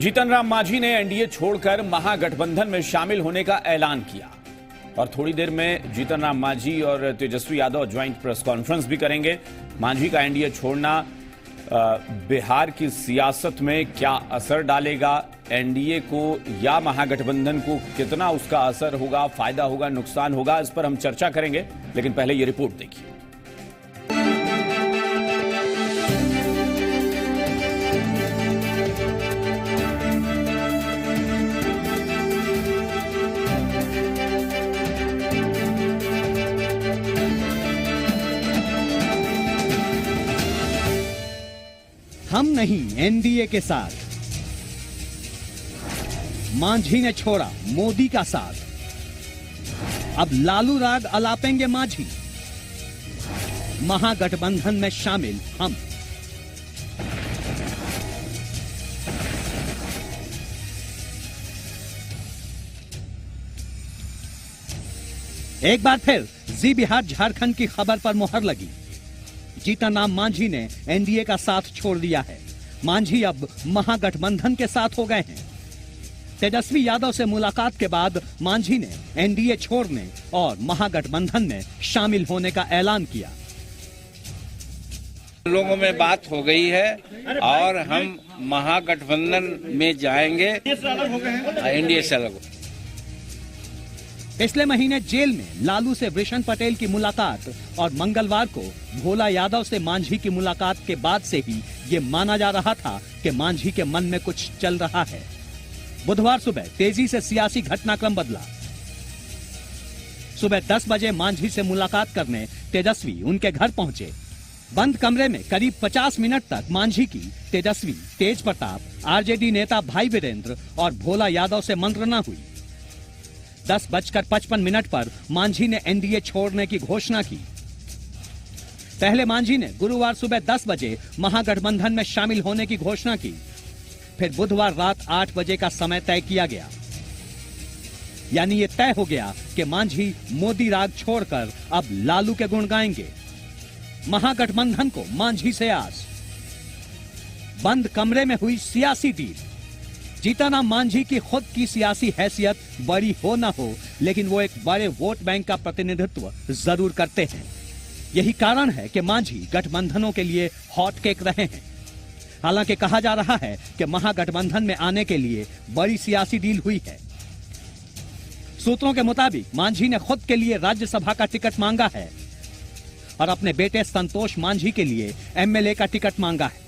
जीतन राम मांझी ने एनडीए छोड़कर महागठबंधन में शामिल होने का ऐलान किया और थोड़ी देर में जीतन राम मांझी और Tejashwi Yadav joint press conference भी करेंगे। मांझी का एनडीए छोड़ना बिहार की सियासत में क्या असर डालेगा, एनडीए को या महागठबंधन को कितना उसका असर होगा, फायदा होगा, नुकसान होगा, इस पर हम चर्चा करेंगे। लेकिन पहले ये रिपोर्ट देखिए। हम नहीं एनडीए के साथ, मांझी ने छोड़ा मोदी का साथ, अब लालू राग अलापेंगे मांझी, महागठबंधन में शामिल हम। एक बार फिर जी बिहार झारखंड की खबर पर मुहर लगी। जीतन राम मांझी ने एनडीए का साथ छोड़ दिया है। मांझी अब महागठबंधन के साथ हो गए हैं। तेजस्वी यादव से मुलाकात के बाद मांझी ने एनडीए छोड़ने और महागठबंधन में शामिल होने का ऐलान किया। लोगों में बात हो गई है और हम महागठबंधन में जाएंगे, एनडीए से अलग। पिछले महीने जेल में लालू से वृषण पटेल की मुलाकात और मंगलवार को भोला यादव से मांझी की मुलाकात के बाद से ही ये माना जा रहा था कि मांझी के मन में कुछ चल रहा है। बुधवार सुबह तेजी से सियासी घटनाक्रम बदला। सुबह 10 बजे मांझी से मुलाकात करने तेजस्वी उनके घर पहुंचे। बंद कमरे में करीब 50 मिनट तक मांझी की तेजस्वी, तेज प्रताप, आरजेडी नेता भाई वीरेंद्र और भोला यादव से मंत्रणा हुई। 10:55 पर मांझी ने एनडीए छोड़ने की घोषणा की। पहले मांझी ने गुरुवार सुबह 10 बजे महागठबंधन में शामिल होने की घोषणा की। फिर बुधवार रात 8 बजे का समय तय किया गया। यानी ये तय हो गया कि मांझी मोदी राग छोड़कर अब लालू के गुण गाएंगे। महागठबंधन को मांझी से आस। बंद कमरे में हुई सियासी डील। जीतन राम मांझी की खुद की सियासी हैसियत बड़ी हो न हो, लेकिन वो एक बड़े वोट बैंक का प्रतिनिधित्व जरूर करते हैं। यही कारण है कि मांझी गठबंधनों के लिए हॉट केक रहे हैं। हालांकि कहा जा रहा है कि महागठबंधन में आने के लिए बड़ी सियासी डील हुई है। सूत्रों के मुताबिक मांझी ने खुद के लिए राज्यसभा का टिकट मांगा है और अपने बेटे संतोष मांझी के लिए एमएलए का टिकट मांगा है।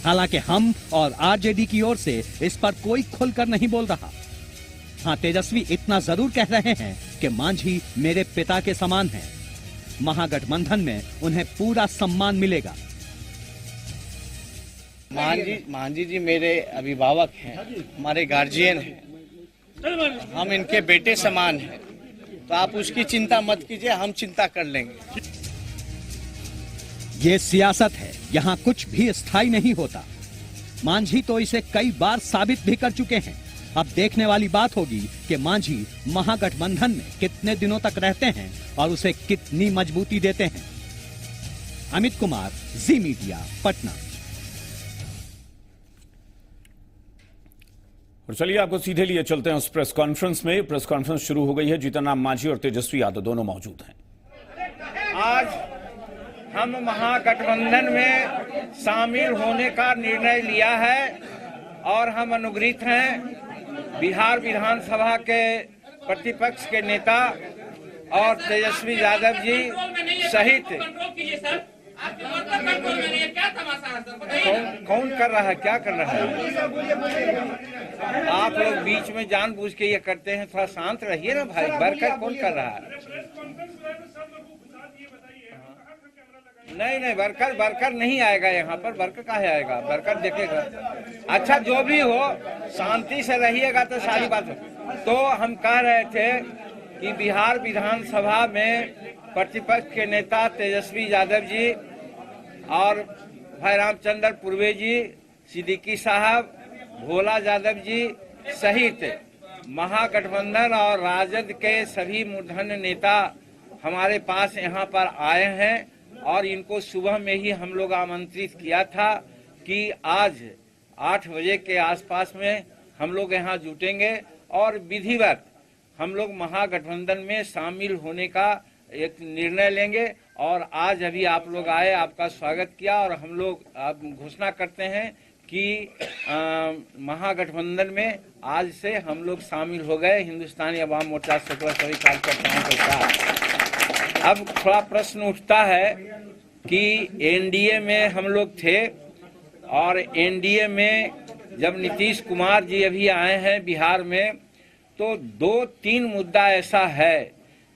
हालांकि हम और आरजेडी की ओर से इस पर कोई खुलकर नहीं बोल रहा। हाँ, तेजस्वी इतना जरूर कह रहे हैं कि मांझी मेरे पिता के समान हैं। महागठबंधन में उन्हें पूरा सम्मान मिलेगा। मांझी जी मेरे अभिभावक हैं, हमारे गार्जियन हैं, हम इनके बेटे समान हैं, तो आप उसकी चिंता मत कीजिए, हम चिंता कर लेंगे। ये सियासत है, यहाँ कुछ भी स्थायी नहीं होता। मांझी तो इसे कई बार साबित भी कर चुके हैं। अब देखने वाली बात होगी कि मांझी महागठबंधन में कितने दिनों तक रहते हैं और उसे कितनी मजबूती देते हैं। अमित कुमार, जी मीडिया, पटना। और चलिए आपको सीधे लिए चलते हैं उस प्रेस कॉन्फ्रेंस में। प्रेस कॉन्फ्रेंस शुरू हो गई है। जीतन राम मांझी और तेजस्वी यादव दोनों मौजूद हैं। आज हम महागठबंधन में शामिल होने का निर्णय लिया है और हम अनुग्रहित हैं बिहार विधानसभा के प्रतिपक्ष के नेता और तेजस्वी यादव जी सहित। कौन कर रहा है, क्या कर रहा है? आप लोग बीच में जानबूझ के ये करते हैं, थोड़ा शांत रहिए ना भाई। बरकर कौन कर रहा है? नहीं, वर्कर नहीं आएगा यहाँ पर। वर्कर काहे आएगा? वर्कर देखेगा। अच्छा, जो भी हो, शांति से रहिएगा तो सारी बात हो। तो हम कह रहे थे कि बिहार विधानसभा में प्रतिपक्ष के नेता तेजस्वी यादव जी और भाई रामचंद्र पूर्वे जी, सिद्दीकी साहब, भोला यादव जी सहित महागठबंधन और राजद के सभी मूर्धन्य नेता हमारे पास यहाँ पर आए हैं और इनको सुबह में ही हम लोग आमंत्रित किया था कि आज 8 बजे के आसपास में हम लोग यहाँ जुटेंगे और विधिवत हम लोग महागठबंधन में शामिल होने का एक निर्णय लेंगे। और आज अभी आप लोग आए, आपका स्वागत किया और हम लोग घोषणा करते हैं कि महागठबंधन में आज से हम लोग शामिल हो गए हिंदुस्तानी अवाम मोर्चा सेकुलर सभी कार्यकर्ताओं के साथ। अब थोड़ा प्रश्न उठता है कि एनडीए में हम लोग थे और एनडीए में जब नीतीश कुमार जी अभी आए हैं बिहार में, तो 2-3 मुद्दा ऐसा है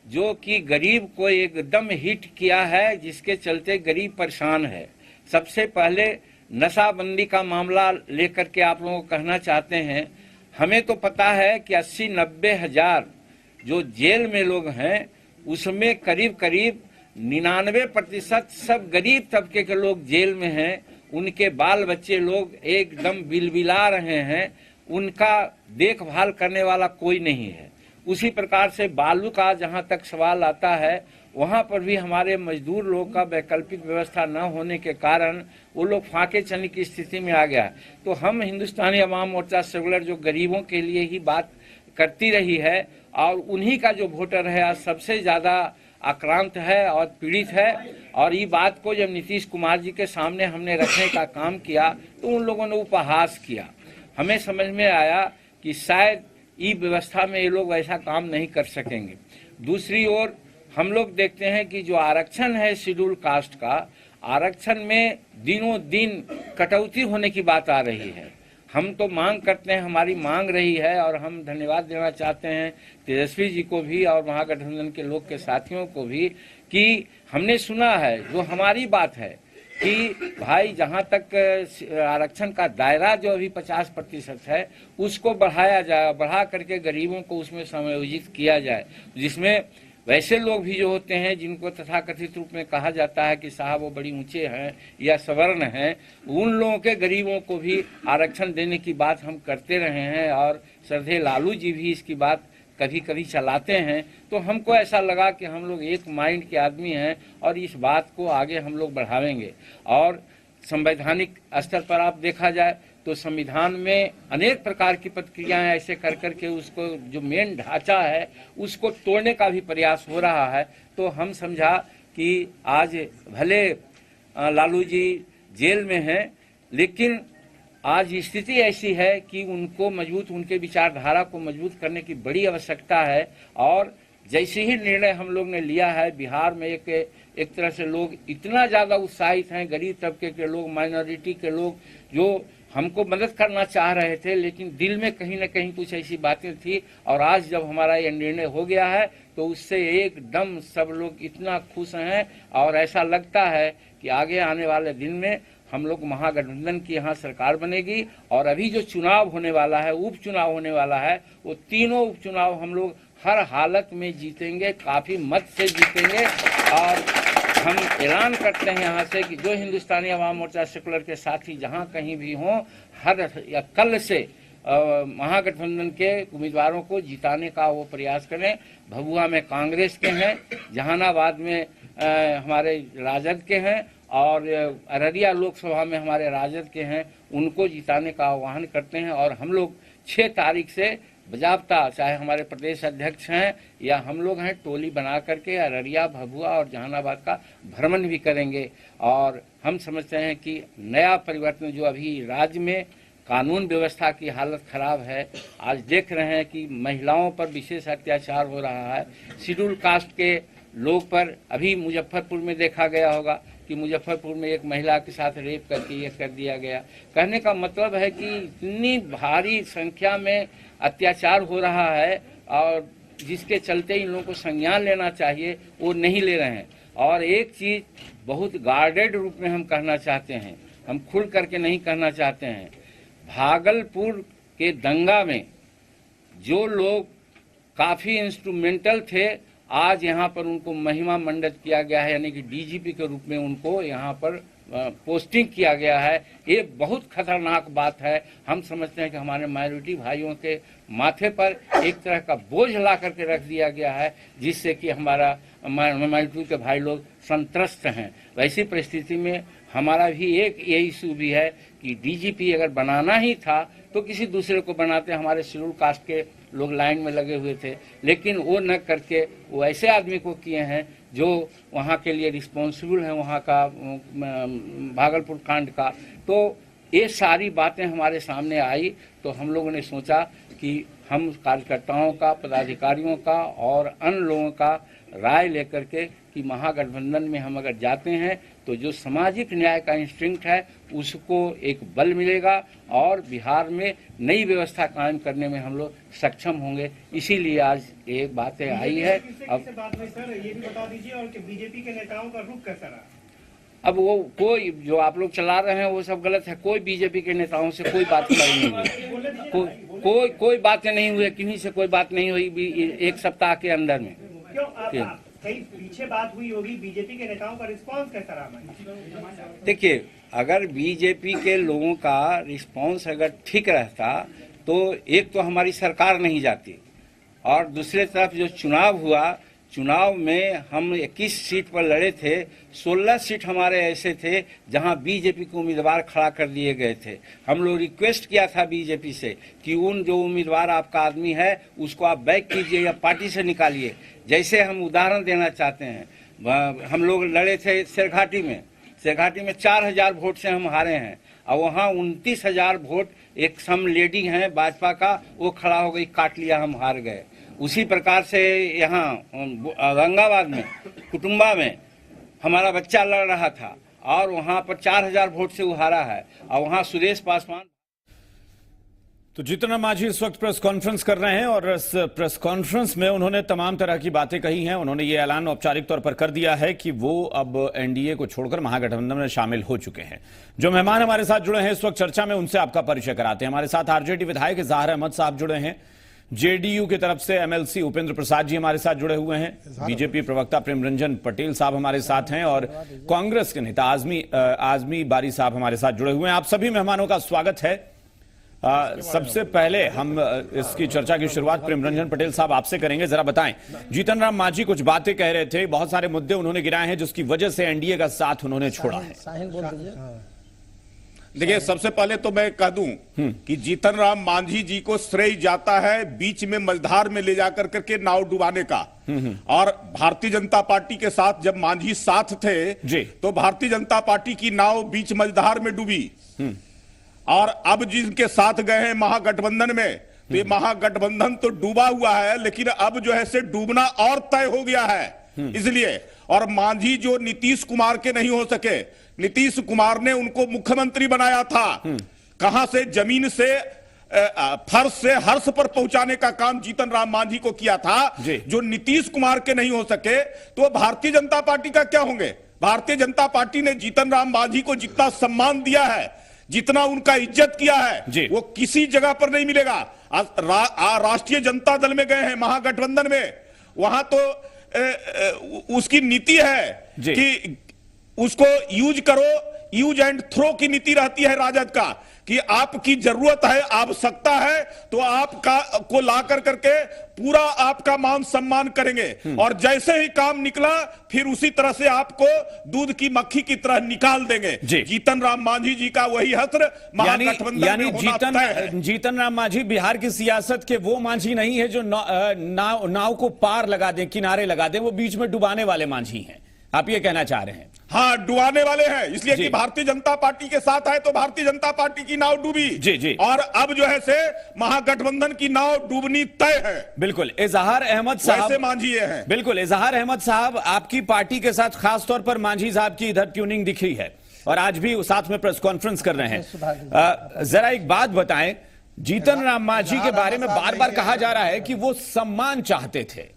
जो कि गरीब को एकदम हिट किया है, जिसके चलते गरीब परेशान है। सबसे पहले नशाबंदी का मामला लेकर के आप लोगों को कहना चाहते हैं। हमें तो पता है कि 80-90 हजार जो जेल में लोग हैं उसमें करीब 99% सब गरीब तबके के लोग जेल में हैं। उनके बाल बच्चे लोग एकदम बिलबिला रहे हैं, उनका देखभाल करने वाला कोई नहीं है। उसी प्रकार से बालू का जहां तक सवाल आता है, वहां पर भी हमारे मजदूर लोग का वैकल्पिक व्यवस्था न होने के कारण वो लोग फाके चलने की स्थिति में आ गया। तो हम हिंदुस्तानी अवाम मोर्चा सेकुलर जो गरीबों के लिए ही बात करती रही है और उन्हीं का जो वोटर है आज सबसे ज्यादा आक्रांत है और पीड़ित है। और ये बात को जब नीतीश कुमार जी के सामने हमने रखने का काम किया तो उन लोगों ने उपहास किया। हमें समझ में आया कि शायद ई व्यवस्था में ये लोग ऐसा काम नहीं कर सकेंगे। दूसरी ओर हम लोग देखते हैं कि जो आरक्षण है शेड्यूल कास्ट का, आरक्षण में दिनों दिन कटौती होने की बात आ रही है। हम तो मांग करते हैं, हमारी मांग रही है और हम धन्यवाद देना चाहते हैं तेजस्वी जी को भी और महागठबंधन के लोग के साथियों को भी कि हमने सुना है जो हमारी बात है कि भाई जहां तक आरक्षण का दायरा जो अभी 50% है उसको बढ़ाया जाए, बढ़ा करके गरीबों को उसमें समायोजित किया जाए, जिसमें वैसे लोग भी जो होते हैं जिनको तथाकथित रूप में कहा जाता है कि साहब वो बड़ी ऊंचे हैं या सवर्ण हैं, उन लोगों के गरीबों को भी आरक्षण देने की बात हम करते रहे हैं और श्रद्धेय लालू जी भी इसकी बात कभी कभी चलाते हैं। तो हमको ऐसा लगा कि हम लोग एक माइंड के आदमी हैं और इस बात को आगे हम लोग बढ़ावेंगे। और संवैधानिक स्तर पर आप देखा जाए तो संविधान में अनेक प्रकार की प्रक्रियाएं ऐसे कर करके उसको जो मेन ढांचा है उसको तोड़ने का भी प्रयास हो रहा है। तो हम समझा कि आज भले लालू जी जेल में हैं, लेकिन आज स्थिति ऐसी है कि उनको मजबूत, उनके विचारधारा को मजबूत करने की बड़ी आवश्यकता है। और जैसे ही निर्णय हम लोग ने लिया है, बिहार में एक तरह से लोग इतना ज़्यादा उत्साहित हैं, गरीब तबके के लोग, माइनॉरिटी के लोग जो हमको मदद करना चाह रहे थे, लेकिन दिल में कहीं ना कहीं कुछ ऐसी बातें थी। और आज जब हमारा ये निर्णय हो गया है तो उससे एकदम सब लोग इतना खुश हैं और ऐसा लगता है कि आगे आने वाले दिन में हम लोग महागठबंधन की यहाँ सरकार बनेगी। और अभी जो चुनाव होने वाला है, उपचुनाव होने वाला है, वो तीनों उपचुनाव हम लोग हर हालत में जीतेंगे, काफी मत से जीतेंगे। और हम ऐलान करते हैं यहाँ से कि जो हिंदुस्तानी अवाम मोर्चा सेकुलर के साथी जहाँ कहीं भी हों, हर या कल से महागठबंधन के उम्मीदवारों को जिताने का वो प्रयास करें। भभुआ में कांग्रेस के हैं, जहानाबाद में हमारे राजद के हैं और अररिया लोकसभा में हमारे राजद के हैं, उनको जिताने का आह्वान करते हैं। और हम लोग 6 तारीख से बजाबता, चाहे हमारे प्रदेश अध्यक्ष हैं या हम लोग हैं, टोली बना करके अररिया, भभुआ और जहानाबाद का भ्रमण भी करेंगे। और हम समझते हैं कि नया परिवर्तन जो अभी राज्य में कानून व्यवस्था की हालत खराब है, आज देख रहे हैं कि महिलाओं पर विशेष अत्याचार हो रहा है, शेड्यूल कास्ट के लोग पर अभी मुजफ्फरपुर में देखा गया होगा कि मुजफ्फरपुर में एक महिला के साथ रेप करके ये कर दिया गया। कहने का मतलब है कि इतनी भारी संख्या में अत्याचार हो रहा है और जिसके चलते इन लोगों को संज्ञान लेना चाहिए वो नहीं ले रहे हैं। और एक चीज बहुत गार्डेड रूप में हम कहना चाहते हैं, हम खुल करके नहीं कहना चाहते हैं, भागलपुर के दंगा में जो लोग काफी इंस्ट्रूमेंटल थे, आज यहाँ पर उनको महिमा मंडित किया गया है, यानी कि डीजीपी के रूप में उनको यहाँ पर पोस्टिंग किया गया है। ये बहुत खतरनाक बात है। हम समझते हैं कि हमारे माइनॉरिटी भाइयों के माथे पर एक तरह का बोझ ला करके रख दिया गया है, जिससे कि हमारा माइनॉरिटी के भाई लोग संत्रस्त हैं। वैसी परिस्थिति में हमारा भी एक ये इशू भी है कि डीजीपी अगर बनाना ही था तो किसी दूसरे को बनाते। हमारे शेड्यूल कास्ट के लोग लाइन में लगे हुए थे, लेकिन वो न करके वो ऐसे आदमी को किए हैं जो वहाँ के लिए रिस्पॉन्सिबल है, वहाँ का भागलपुर कांड का। तो ये सारी बातें हमारे सामने आई तो हम लोगों ने सोचा कि हम कार्यकर्ताओं का, पदाधिकारियों का और अन्य लोगों का राय लेकर के कि महागठबंधन में हम अगर जाते हैं तो जो सामाजिक न्याय का इंस्टिंक्ट है उसको एक बल मिलेगा और बिहार में नई व्यवस्था कायम करने में हम लोग सक्षम होंगे। इसीलिए आज ये बातें आई है। अब बात में सर ये भी बता दीजिए और कि बीजेपी के नेताओं का रुख कैसा रहा? अब वो कोई जो आप लोग चला रहे हैं वो सब गलत है। कोई बीजेपी के नेताओं से कोई बात नहीं हुई, कोई बातें नहीं हुई, किन्हीं से कोई बात नहीं हुई एक सप्ताह के अंदर में। क्यों कहीं पीछे बात हुई होगी? बीजेपी के नेताओं का रिस्पांस कैसा रहा? देखिए, अगर बीजेपी के लोगों का रिस्पांस अगर ठीक रहता तो एक तो हमारी सरकार नहीं जाती और दूसरे तरफ जो चुनाव हुआ, चुनाव में हम 21 सीट पर लड़े थे, 16 सीट हमारे ऐसे थे जहां बीजेपी के उम्मीदवार खड़ा कर दिए गए थे। हम लोग रिक्वेस्ट किया था बीजेपी से कि उन जो उम्मीदवार आपका आदमी है उसको आप बैक कीजिए या पार्टी से निकालिए। जैसे हम उदाहरण देना चाहते हैं, हम लोग लड़े थे शेरघाटी में 4000 वोट से हम हारे हैं और वहाँ 29,000 वोट एक सम लेडी हैं भाजपा का, वो खड़ा हो गई, काट लिया, हम हार गए। उसी प्रकार से यहाँ औरंगाबाद में कुटुंबा में हमारा बच्चा लड़ रहा था और वहाँ पर 4000 वोट से वो हारा है और वहाँ सुरेश पासवान। तो जीतन राम मांझी इस वक्त प्रेस कॉन्फ्रेंस कर रहे हैं और इस प्रेस कॉन्फ्रेंस में उन्होंने तमाम तरह की बातें कही हैं। उन्होंने ये ऐलान औपचारिक तौर पर कर दिया है कि वो अब एनडीए को छोड़कर महागठबंधन में शामिल हो चुके हैं। जो मेहमान हमारे साथ जुड़े हैं इस वक्त चर्चा में, उनसे आपका परिचय कराते हैं। हमारे साथ आरजेडी विधायक इजहार अहमद साहब जुड़े हैं, जेडीयू की तरफ से एमएलसी उपेंद्र प्रसाद जी हमारे साथ जुड़े हुए हैं, बीजेपी प्रवक्ता प्रेमरंजन पटेल साहब हमारे साथ हैं और कांग्रेस के नेता आजमी बारी साहब हमारे साथ जुड़े हुए हैं। आप सभी मेहमानों का स्वागत है। सबसे पहले हम इसकी चर्चा की शुरुआत प्रेमरंजन पटेल साहब आपसे करेंगे। जरा बताएं, जीतन राम मांझी कुछ बातें कह रहे थे, बहुत सारे मुद्दे उन्होंने गिराए हैं जिसकी वजह से एनडीए का साथ उन्होंने छोड़ा है। देखिए, सबसे पहले तो मैं कह दूं कि जीतन राम मांझी जी को श्रेय जाता है बीच में मझधार में ले जाकर करके नाव डुबाने का। और भारतीय जनता पार्टी के साथ जब मांझी साथ थे तो भारतीय जनता पार्टी की नाव बीच मझधार में डूबी और अब जिनके साथ गए हैं महागठबंधन में, तो ये महागठबंधन तो डूबा हुआ है लेकिन अब जो है से डूबना और तय हो गया है। इसलिए और मांझी जो नीतीश कुमार के नहीं हो सके, नीतीश कुमार ने उनको मुख्यमंत्री बनाया था। कहां से? जमीन से फर्श से हर्ष पर पहुंचाने का काम जीतन राम मांझी को किया था। जो नीतीश कुमार के नहीं हो सके तो भारतीय जनता पार्टी का क्या होंगे? भारतीय जनता पार्टी ने जीतन राम मांझी को जितना सम्मान दिया है, जितना उनका इज्जत किया है, वो किसी जगह पर नहीं मिलेगा। राष्ट्रीय जनता दल में गए हैं महागठबंधन में, वहां तो उसकी नीति है कि उसको यूज करो, यूज एंड थ्रो की नीति रहती है राजद का कि आपकी जरूरत है, आवश्यकता है तो आपका को ला करके पूरा आपका मान सम्मान करेंगे और जैसे ही काम निकला फिर उसी तरह से आपको दूध की मक्खी की तरह निकाल देंगे। जीतन राम मांझी जी का वही हस्र महागठबंधन में होना तय है। जीतन राम मांझी बिहार की सियासत के वो मांझी नहीं है जो नाव को पार लगा दें, किनारे लगा दें, वो बीच में डुबाने वाले मांझी हैं, आप ये कहना चाह रहे हैं? हाँ, डुबाने वाले हैं, इसलिए कि भारतीय जनता पार्टी के साथ है तो भारतीय जनता पार्टी की नाव डूबी। जी। और अब जो है से महागठबंधन की नाव डूबनी तय है। बिल्कुल। इजहार अहमद साहब मांझी हैं। बिल्कुल, इजहार अहमद साहब, आपकी पार्टी के साथ खास तौर पर मांझी साहब की इधर ट्यूनिंग दिखी है और आज भी साथ में प्रेस कॉन्फ्रेंस कर रहे हैं। जरा एक बात बताएं, जीतन राम मांझी के बारे में बार बार कहा जा रहा है कि वो सम्मान चाहते थे।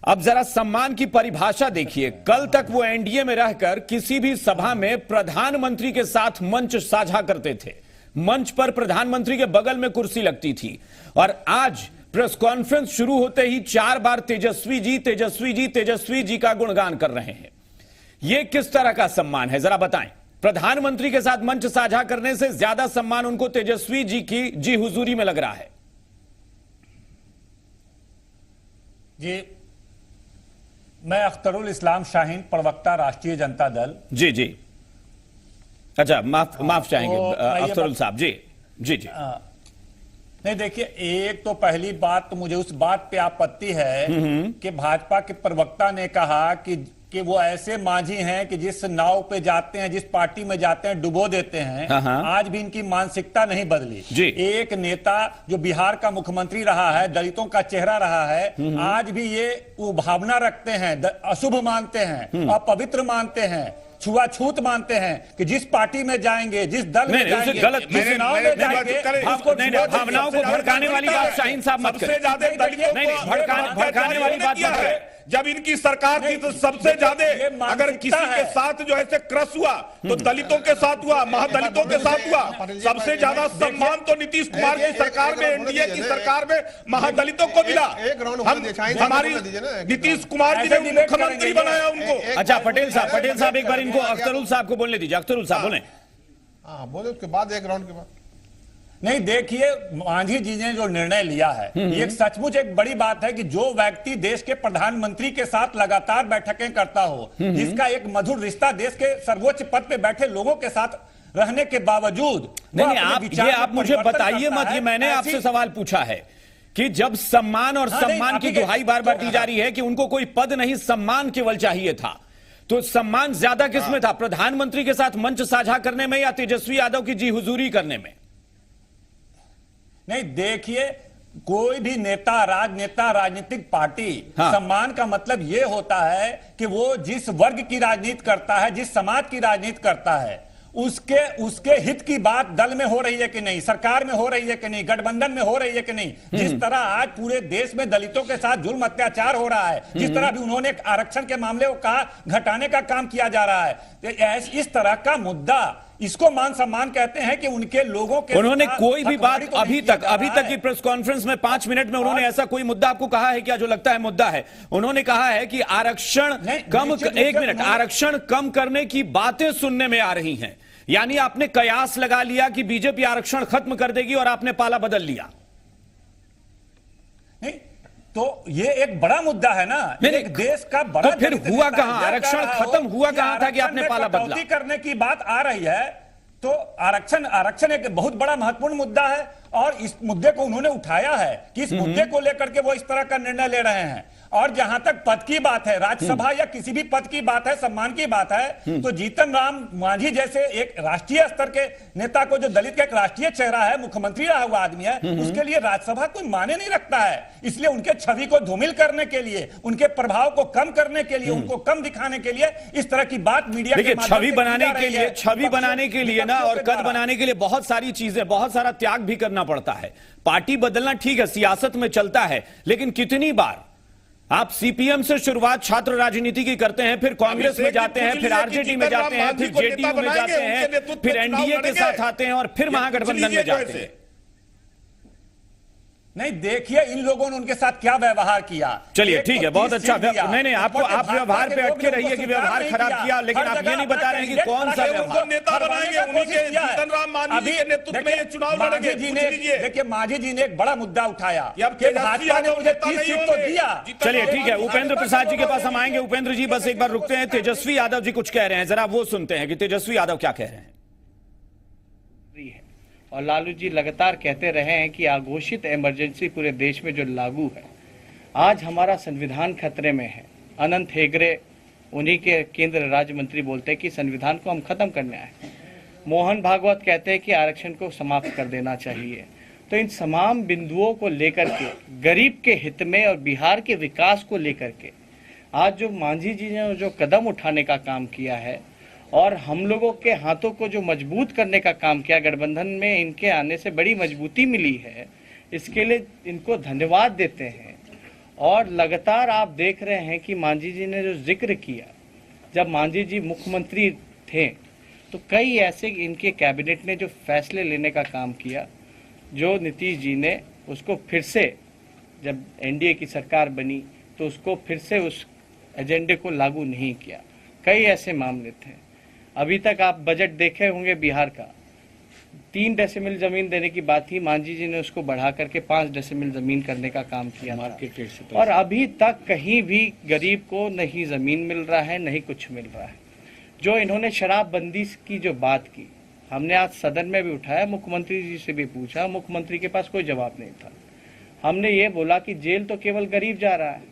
अब जरा सम्मान की परिभाषा देखिए। कल तक वो एनडीए में रहकर किसी भी सभा में प्रधानमंत्री के साथ मंच साझा करते थे, मंच पर प्रधानमंत्री के बगल में कुर्सी लगती थी और आज प्रेस कॉन्फ्रेंस शुरू होते ही 4 बार तेजस्वी जी, तेजस्वी जी, तेजस्वी जी का गुणगान कर रहे हैं। ये किस तरह का सम्मान है, जरा बताएं। प्रधानमंत्री के साथ मंच साझा करने से ज्यादा सम्मान उनको तेजस्वी जी की जी हुजूरी में लग रहा है। जी, मैं अख्तरुल इस्लाम शाहीन, प्रवक्ता राष्ट्रीय जनता दल। जी। अच्छा, माफ चाहेंगे तो मैं ये अख्तरुल साहब जी। जी जी। नहीं देखिए, एक तो पहली बात तो मुझे उस बात पे आपत्ति है कि भाजपा के प्रवक्ता ने कहा कि वो ऐसे मांझी हैं कि जिस नाव पे जाते हैं, जिस पार्टी में जाते हैं, डुबो देते हैं। आज भी इनकी मानसिकता नहीं बदली जी। एक नेता जो बिहार का मुख्यमंत्री रहा है, दलितों का चेहरा रहा है, आज भी ये वो भावना रखते हैं, अशुभ मानते हैं, अपवित्र मानते हैं, छुआछूत मानते हैं कि जिस पार्टी में जाएंगे, जिस दल में जाएंगे, गलत जिस चुनाव में जाएंगे, भावनाओं को भड़काने वाली बात शाहीन साहब मत करें। भड़काने वाली बात मत करें। जब इनकी सरकार थी तो सबसे ज्यादा अगर किसी के साथ जो है क्रश हुआ तो दलितों के साथ हुआ, महादलितों के साथ हुआ। सबसे ज्यादा सम्मान तो नीतीश कुमार की सरकार में, एनडीए की सरकार में महादलितों को मिला। हमारी नीतीश कुमार जी ने मुख्यमंत्री बनाया उनको। अच्छा, पटेल साहब एक बार इनको अख्तरुल साहब को बोलने दीजिए। अख्तरुल साहब बोले। हाँ बोले, उसके बाद एक राउंड के बाद। नहीं देखिए, मांझी जी ने जो निर्णय लिया है, ये सचमुच एक बड़ी बात है कि जो व्यक्ति देश के प्रधानमंत्री के साथ लगातार बैठकें करता हो, जिसका एक मधुर रिश्ता देश के सर्वोच्च पद पे बैठे लोगों के साथ रहने के बावजूद नहीं, आप मुझे बताइए मत। ये मैंने आपसे सवाल पूछा है कि जब सम्मान और सम्मान की दुहाई बार बार दी जा रही है कि उनको कोई पद नहीं, सम्मान केवल चाहिए था, तो सम्मान ज्यादा किसमें था? प्रधानमंत्री के साथ मंच साझा करने में या तेजस्वी यादव की जी हुजूरी करने में? नहीं देखिए, कोई भी नेता, राजनेता, राजनीतिक पार्टी, सम्मान का मतलब यह होता है कि वो जिस वर्ग की राजनीति करता है, जिस समाज की राजनीति करता है, उसके हित की बात दल में हो रही है कि नहीं, सरकार में हो रही है कि नहीं, गठबंधन में हो रही है कि नहीं। जिस तरह आज पूरे देश में दलितों के साथ जुल्म अत्याचार हो रहा है, जिस तरह भी उन्होंने आरक्षण के मामले को कहा घटाने का काम किया जा रहा है, तो इस तरह का मुद्दा, इसको मान सम्मान कहते हैं कि उनके लोगों के उन्होंने कोई भी बात अभी तक की प्रेस कॉन्फ्रेंस में 5 मिनट में उन्होंने ऐसा कोई मुद्दा आपको कहा है क्या जो लगता है मुद्दा है? उन्होंने कहा है कि आरक्षण कम, एक मिनट, आरक्षण कम करने की बातें सुनने में आ रही हैं। यानी आपने कयास लगा लिया कि बीजेपी आरक्षण खत्म कर देगी और आपने पाला बदल लिया। नहीं तो ये एक बड़ा मुद्दा है ना, एक देश का बड़ा। तो फिर हुआ कहां? आरक्षण खत्म हुआ कहां था कि आपने पाला बदला? कटौती करने की बात आ रही है तो आरक्षण एक बहुत बड़ा महत्वपूर्ण मुद्दा है और इस मुद्दे को उन्होंने उठाया है कि इस मुद्दे को लेकर के वो इस तरह का निर्णय ले रहे हैं। और जहां तक पद की बात है, राज्यसभा या किसी भी पद की बात है, सम्मान की बात है, तो जीतन राम मांझी जैसे एक राष्ट्रीय स्तर के नेता को, जो दलित का एक राष्ट्रीय चेहरा है, मुख्यमंत्री रहा हुआ आदमी है, उसके लिए राज्यसभा कोई माने नहीं रखता है। इसलिए उनके छवि को धूमिल करने के लिए, उनके प्रभाव को कम करने के लिए, उनको कम दिखाने के लिए इस तरह की बात मीडिया के माध्यम से छवि बनाने के लिए ना, और कद बनाने के लिए बहुत सारी चीजें, बहुत सारा त्याग भी करना पड़ता है। पार्टी बदलना ठीक है, सियासत में चलता है, लेकिन कितनी बार आप सीपीएम से शुरुआत छात्र राजनीति की करते हैं, फिर कांग्रेस में जाते हैं, फिर आरजेडी में जाते हैं, फिर जेडीयू में जाते हैं, फिर एनडीए के साथ आते हैं और फिर महागठबंधन में जाते हैं। नहीं देखिए, इन लोगों ने उनके साथ क्या व्यवहार किया। चलिए ठीक है, बहुत अच्छा। नहीं, आप व्यवहार पे अटके रहिए कि व्यवहार खराब किया, लेकिन आप ये नहीं बता रहे हैं कि कौन सा व्यवहार। नेता बनाएंगे उनके जीतन राम मांझी के नेतृत्व में ये चुनाव लड़ेंगे। देखिए, मांझी जी ने एक बड़ा मुद्दा उठाया कि भाजपा ने मुझे 30 सीट तो दिया। चलिए ठीक है, उपेंद्र प्रसाद जी के पास हम आएंगे। उपेंद्र जी बस एक बार रुकते हैं, तेजस्वी यादव जी कुछ कह रहे हैं, जरा वो सुनते हैं कि तेजस्वी यादव क्या कह रहे हैं। और लालू जी लगातार कहते रहे हैं कि अघोषित इमरजेंसी पूरे देश में जो लागू है, आज हमारा संविधान खतरे में है। अनंत हेगड़े उन्हीं के केंद्र राज्य मंत्री बोलते हैं कि संविधान को हम खत्म करने आए हैं। मोहन भागवत कहते हैं कि आरक्षण को समाप्त कर देना चाहिए। तो इन तमाम बिंदुओं को लेकर के, गरीब के हित में और बिहार के विकास को लेकर के आज जो मांझी जी ने जो कदम उठाने का काम किया है और हम लोगों के हाथों को जो मजबूत करने का काम किया, गठबंधन में इनके आने से बड़ी मजबूती मिली है, इसके लिए इनको धन्यवाद देते हैं। और लगातार आप देख रहे हैं कि मांझी जी ने जो जिक्र किया, जब मांझी जी मुख्यमंत्री थे तो कई ऐसे इनके कैबिनेट ने जो फैसले लेने का काम किया, जो नीतीश जी ने उसको फिर से, जब एनडीए की सरकार बनी तो उसको फिर से उस एजेंडे को लागू नहीं किया। कई ऐसे मामले थे। अभी तक आप बजट देखे होंगे बिहार का, 3 डेसिमल जमीन देने की बात थी, मांझी जी ने उसको बढ़ा करके 5 डेसिमल जमीन करने का काम किया मार्केट रेट से। और अभी तक कहीं भी गरीब को नहीं जमीन मिल रहा है, नहीं कुछ मिल रहा है। जो इन्होंने शराबबंदी की जो बात की, हमने आज सदन में भी उठाया, मुख्यमंत्री जी से भी पूछा, मुख्यमंत्री के पास कोई जवाब नहीं था। हमने ये बोला कि जेल तो केवल गरीब जा रहा है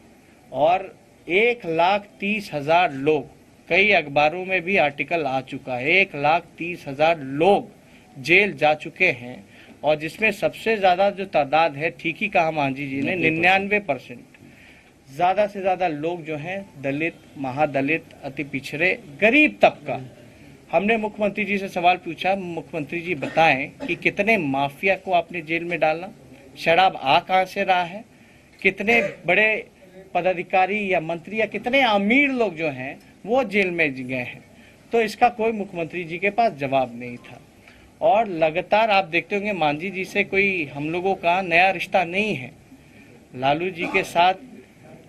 और 1,30,000 लोग, कई अखबारों में भी आर्टिकल आ चुका है, 1,30,000 लोग जेल जा चुके हैं और जिसमें सबसे ज्यादा जो तादाद है, ठीक ही कहा मांझी जी ने, 99%। ज्यादा से ज्यादा लोग जो हैं दलित, महादलित, अति पिछड़े, गरीब तबका। हमने मुख्यमंत्री जी से सवाल पूछा, मुख्यमंत्री जी बताएं कि कितने माफिया को आपने जेल में डाला, शराब आ कहां से रहा है, कितने बड़े पदाधिकारी या मंत्री या कितने अमीर लोग जो हैं वो जेल में गए हैं। तो इसका कोई मुख्यमंत्री जी के पास जवाब नहीं था। और लगातार आप देखते होंगे मांझी जी से कोई हम लोगों का नया रिश्ता नहीं है। लालू जी के साथ,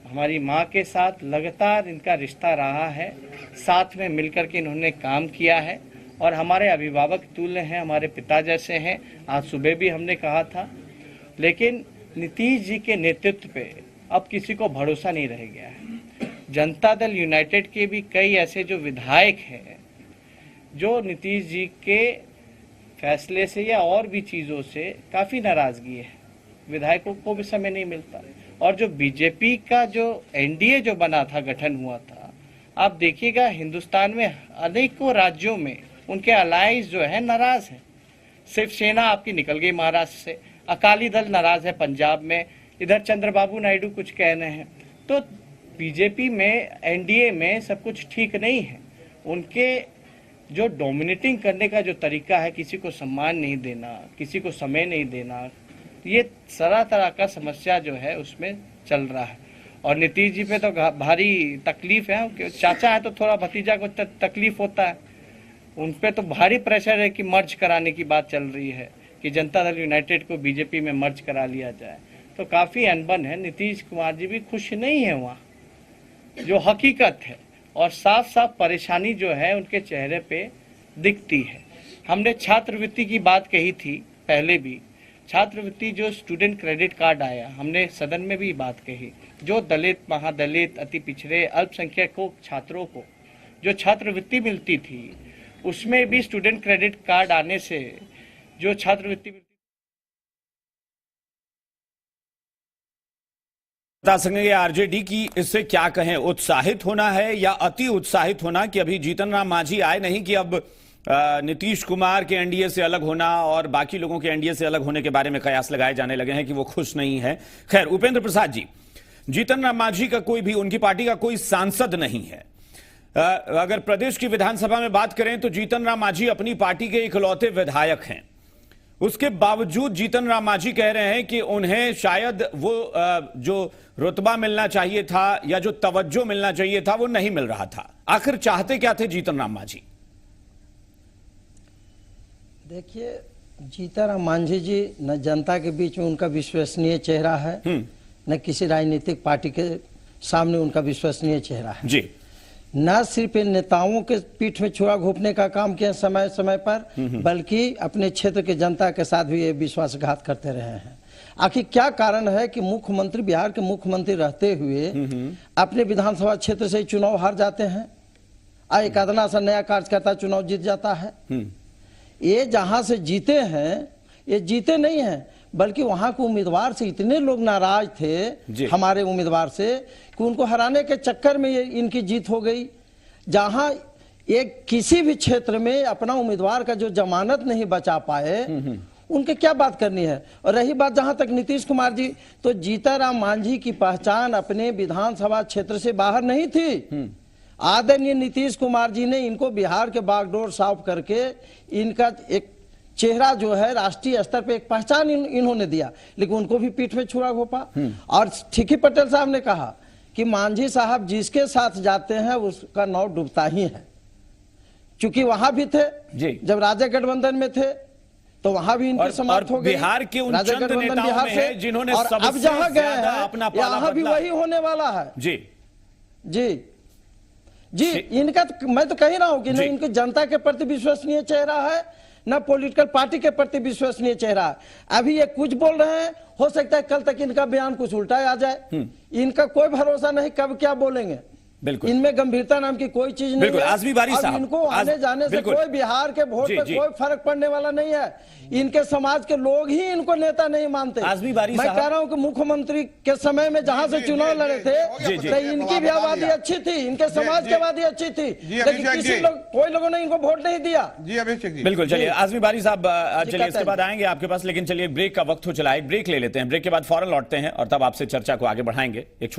हमारी माँ के साथ लगातार इनका रिश्ता रहा है, साथ में मिलकर के इन्होंने काम किया है और हमारे अभिभावक तुल्य हैं, हमारे पिता जैसे हैं। आज सुबह भी हमने कहा था, लेकिन नीतीश जी के नेतृत्व पे अब किसी को भरोसा नहीं रह गया है। जनता दल यूनाइटेड के भी कई ऐसे जो विधायक हैं जो नीतीश जी के फैसले से या और भी चीज़ों से काफ़ी नाराज़गी है, विधायकों को भी समय नहीं मिलता। और जो बीजेपी का जो एनडीए जो बना था, गठन हुआ था, आप देखिएगा हिंदुस्तान में अनेकों राज्यों में उनके अलायंस जो है नाराज़ है। शिवसेना आपकी निकल गई महाराष्ट्र से, अकाली दल नाराज़ है पंजाब में, इधर चंद्रबाबू नायडू कुछ कह रहे हैं। तो बीजेपी में, एनडीए में सब कुछ ठीक नहीं है। उनके जो डोमिनेटिंग करने का जो तरीका है, किसी को सम्मान नहीं देना, किसी को समय नहीं देना, ये सारा तरह का समस्या जो है उसमें चल रहा है। और नीतीश जी पे तो भारी तकलीफ है, चाचा है तो थोड़ा भतीजा को तकलीफ होता है, उन पे तो भारी प्रेशर है कि मर्ज कराने की बात चल रही है कि जनता दल यूनाइटेड को बीजेपी में मर्ज करा लिया जाए। तो काफ़ी अनबन है, नीतीश कुमार जी भी खुश नहीं है वहाँ, जो हकीकत है। और साफ साफ परेशानी जो है उनके चेहरे पे दिखती है। हमने छात्रवृत्ति की बात कही थी पहले भी, छात्रवृत्ति जो स्टूडेंट क्रेडिट कार्ड आया, हमने सदन में भी बात कही, जो दलित, महादलित, अति पिछड़े, अल्पसंख्यकों छात्रों को जो छात्रवृत्ति मिलती थी, उसमें भी स्टूडेंट क्रेडिट कार्ड आने से जो छात्रवृत्ति बता सकेंगे आरजेडी की इससे क्या कहें, उत्साहित होना है या अति उत्साहित होना कि अभी जीतन राम मांझी आए नहीं कि अब नीतीश कुमार के एनडीए से अलग होना और बाकी लोगों के एनडीए से अलग होने के बारे में कयास लगाए जाने लगे हैं कि वो खुश नहीं है। खैर, उपेंद्र प्रसाद जी, जीतन राम मांझी का कोई भी, उनकी पार्टी का कोई सांसद नहीं है। अगर प्रदेश की विधानसभा में बात करें तो जीतन राम मांझी अपनी पार्टी के इकलौते विधायक हैं। उसके बावजूद जीतन राम मांझी कह रहे हैं कि उन्हें शायद वो जो रुतबा मिलना चाहिए था या जो तवज्जो मिलना चाहिए था वो नहीं मिल रहा था। आखिर चाहते क्या थे जीतन राम मांझी? देखिए, जीतन राम मांझी जी न जनता के बीच में उनका विश्वसनीय चेहरा है, न किसी राजनीतिक पार्टी के सामने उनका विश्वसनीय चेहरा है जी। न सिर्फ इन नेताओं के पीठ में छुरा घोंपने का काम किया समय समय पर, बल्कि अपने क्षेत्र के जनता के साथ भी ये विश्वासघात करते रहे हैं। आखिर क्या कारण है कि मुख्यमंत्री, बिहार के मुख्यमंत्री रहते हुए अपने विधानसभा क्षेत्र से चुनाव हार जाते हैं? एक आदना सा नया कार्यकर्ता चुनाव जीत जाता है। ये जहां से जीते हैं, ये जीते नहीं हैं, बल्कि वहां के उम्मीदवार से इतने लोग नाराज थे, हमारे उम्मीदवार से, कि उनको हराने के चक्कर में ये इनकी जीत हो गई। जहां एक किसी भी क्षेत्र में अपना उम्मीदवार का जो जमानत नहीं बचा पाए, उनके क्या बात करनी है। और रही बात जहां तक नीतीश कुमार जी, तो जीतन राम मांझी की पहचान अपने विधानसभा क्षेत्र से बाहर नहीं थी। आदरणीय नीतीश कुमार जी ने इनको बिहार के बागडोर साफ करके इनका एक चेहरा जो है राष्ट्रीय स्तर पे एक पहचान इन्होंने दिया, लेकिन उनको भी पीठ में छुरा घोंपा। और ठीकी पटेल साहब ने कहा कि मांझी साहब जिसके साथ जाते हैं उसका नाव डूबता ही है। चूंकि वहां भी थे जब राजग गठबंधन में थे, तो वहां भी इनकी समाप्त हो गई। बिहार के उन चंद नेताओं में है जिन्होंने अब जहां गए हैं यहाँ भी वही होने वाला है। जी जी जी, इनका तो मैं तो कह ही रहा हूं कि न इनके जनता के प्रति विश्वसनीय चेहरा है, न पॉलिटिकल पार्टी के प्रति विश्वसनीय चेहरा है। अभी ये कुछ बोल रहे हैं, हो सकता है कल तक इनका बयान कुछ उल्टा आ जाए। इनका कोई भरोसा नहीं कब क्या बोलेंगे। बिल्कुल। इनमें गंभीरता नाम की कोई चीज नहीं बिल्कुल, है। आज़मी बारी अब साहब, इनको आने जाने से बिल्कुल। कोई बिहार के वोट जी, पे जी। कोई फर्क पड़ने वाला नहीं है। इनके समाज के लोग ही इनको नेता नहीं मानते। आज़मी बारी मैं साहब। कह रहा हूं कि मुख्यमंत्री के समय में जहां से जी, चुनाव जी, लड़े जी, थे जी, जी। तो इनकी भी आबादी अच्छी थी, इनके समाज की आबादी अच्छी थी, जी, लेकिन अभिषेक किसी जी। लोग कोई लोगों ने इनको वोट नहीं दिया। जी अभिषेक जी बिल्कुल। चलिए आज़मी बारी साहब, चलिए कहते इसके हैं। बाद आएंगे आपके पास, लेकिन चलिए ब्रेक का वक्त हो चला है, ब्रेक ले लेते हैं, ब्रेक के बाद फौरन लौटते हैं और तब आपसे चर्चा को आगे बढ़ाएंगे। एक